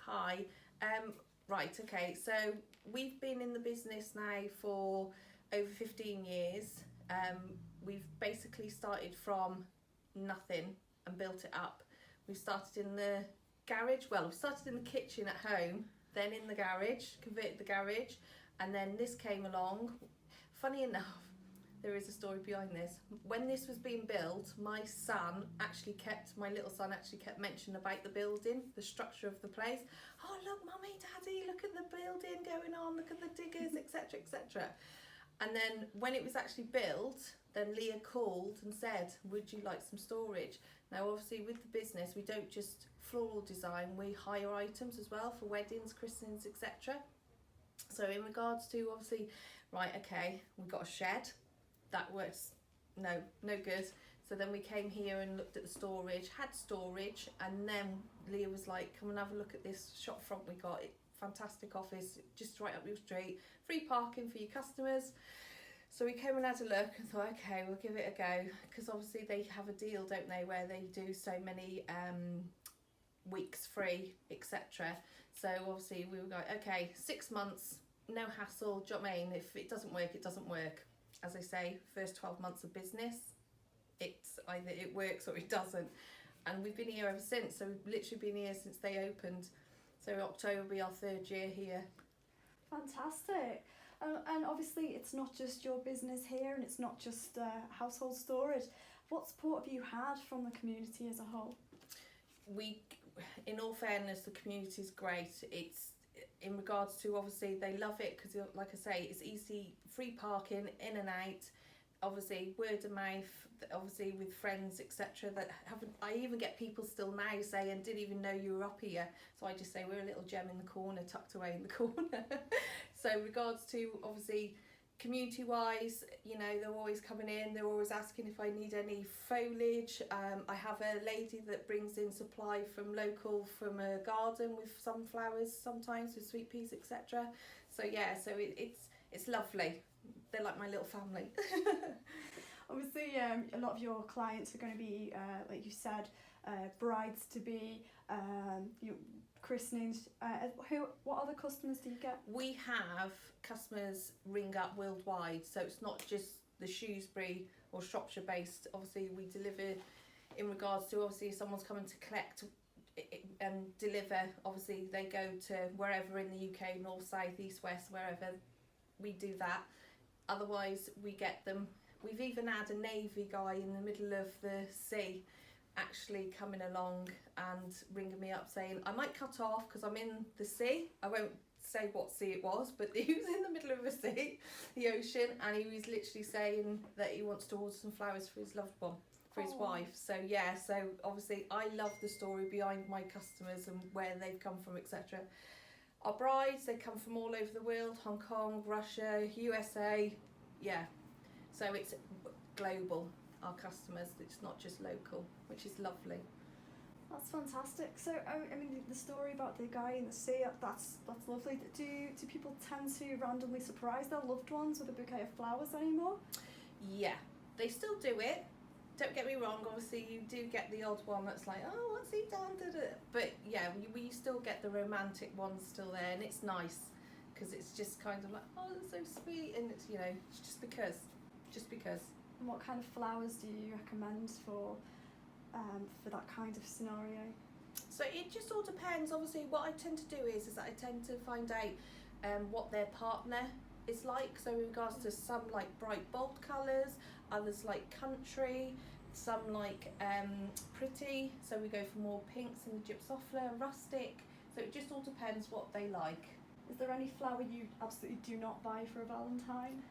Hi. Right, okay, so we've been in the business now for over 15 years. We've basically started from nothing and built it up. We started in the garage, well, we started in the kitchen at home, then in the garage, converted the garage, and then this came along. Funny enough, there is a story behind this. When this was being built, my little son actually kept mentioning about the building, the structure of the place. Oh, look, Mummy, Daddy, look at the building going on, look at the diggers, etc., etc. And then when it was actually built, then Leah called and said, would you like some storage? Now, obviously, with the business, we don't just floral design, we hire items as well for weddings, christenings, etc. So in regards to, obviously, right, okay, we've got a shed. That was no good. So then we came here and looked at the storage, had storage, and then Leah was like, come and have a look at this shop front we got. Fantastic office, just right up your street, free parking for your customers. So we came and had a look and thought, okay, we'll give it a go, because obviously they have a deal, don't they, where they do so many weeks free, etc. So obviously we were like, okay, 6 months, no hassle. Do you know what I mean? If it doesn't work, it doesn't work. As I say, first 12 months of business, it's either it works or it doesn't. And we've been here ever since. So we've literally been here since they opened. So October will be our 3rd year here. Fantastic. And obviously it's not just your business here, and it's not just household storage. What support have you had from the community as a whole? In all fairness, the community is great. It's in regards to, obviously, they love it because, like I say, it's easy, free parking in and out. Obviously, word of mouth, obviously with friends, etc. That haven't. I even get people still now saying, "Didn't even know you were up here." So I just say we're a little gem in the corner, tucked away in the corner. So, regards to, obviously, community-wise, you know, they're always coming in. They're always asking if I need any foliage. I have a lady that brings in supply from a garden with sunflowers, sometimes with sweet peas, etc. So yeah, so it's lovely. They're like my little family. Obviously, a lot of your clients are going to be, like you said, brides to be, christenings. What other customers do you get? We have customers ring up worldwide, so it's not just the Shrewsbury or Shropshire-based. Obviously, we deliver in regards to, obviously, if someone's coming to collect and deliver. Obviously, they go to wherever in the UK, north, south, east, west, wherever. We do that. Otherwise, we get them. We've even had a Navy guy in the middle of the sea actually coming along and ringing me up saying, I might cut off because I'm in the sea. I won't say what sea it was, but he was in the middle of the sea, the ocean, and he was literally saying that he wants to order some flowers for his loved one, for his wife. So yeah, so obviously I love the story behind my customers and where they've come from, etc. Our brides, they come from all over the world, Hong Kong, Russia, USA, yeah. So it's global, our customers, it's not just local, which is lovely. That's fantastic. So, I mean, the story about the guy in the sea, that's lovely. Do people tend to randomly surprise their loved ones with a bouquet of flowers anymore? Yeah, they still do it. Don't get me wrong, obviously you do get the odd one that's like, oh, what's he done? But yeah, we still get the romantic ones still there, and it's nice because it's just kind of like, oh, that's so sweet, and it's, you know, it's just because. And what kind of flowers do you recommend for that kind of scenario? So it just all depends. Obviously, what I tend to do is that I tend to find out what their partner is like. So in regards to some like bright bold colours, others like country, some like pretty. So we go for more pinks and gypsophila, rustic. So it just all depends what they like. Is there any flower you absolutely do not buy for a Valentine?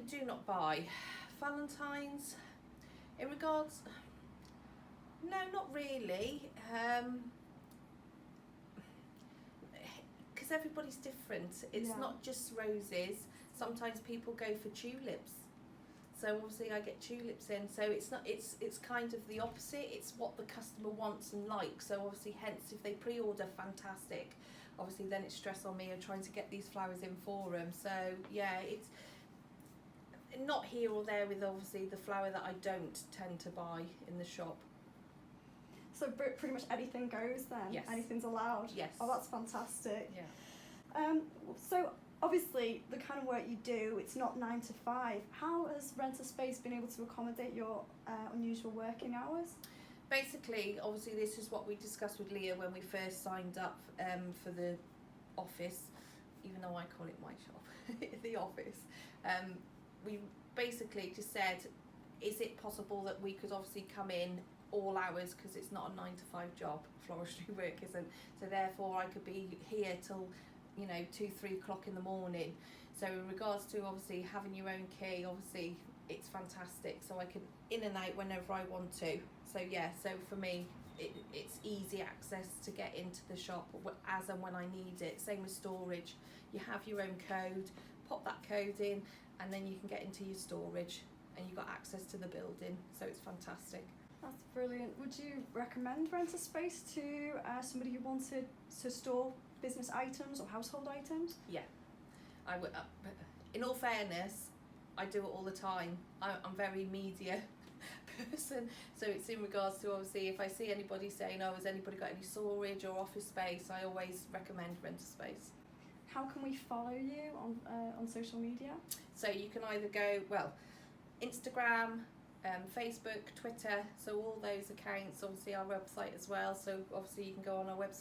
Do not buy Valentines. In regards, no, not really. Because everybody's different. It's not just roses. Sometimes people go for tulips. So obviously I get tulips in. So it's not. It's kind of the opposite. It's what the customer wants and likes. So obviously, hence, if they pre-order, fantastic. Obviously, then it's stress on me of trying to get these flowers in for them. So yeah, it's not here or there with obviously the flower that I don't tend to buy in the shop. So pretty much anything goes then? Yes. Anything's allowed? Yes. Oh, that's fantastic. Yeah. So obviously the kind of work you do, it's not 9 to 5. How has Rent a Space been able to accommodate your unusual working hours? Basically, obviously, this is what we discussed with Leah when we first signed up for the office, even though I call it my shop, the office. We basically just said, is it possible that we could obviously come in all hours, because it's not a 9 to 5 job, floristry work isn't, so therefore I could be here till 2-3 o'clock in the morning. So in regards to obviously having your own key, obviously it's fantastic, so I can in and out whenever I want to. So yeah, so for me it's easy access to get into the shop as and when I need it. Same with storage, you have your own code, pop that code in and then you can get into your storage and you've got access to the building, so it's fantastic. That's brilliant. Would you recommend Rent a Space to somebody who wanted to store business items or household items? Yeah, I would. In all fairness, I do it all the time. I'm very media person, so it's in regards to obviously if I see anybody saying, oh, has anybody got any storage or office space, I always recommend Rent a Space. How can we follow you on social media? So you can either go, Instagram, Facebook, Twitter, so all those accounts, obviously our website as well, so obviously you can go on our website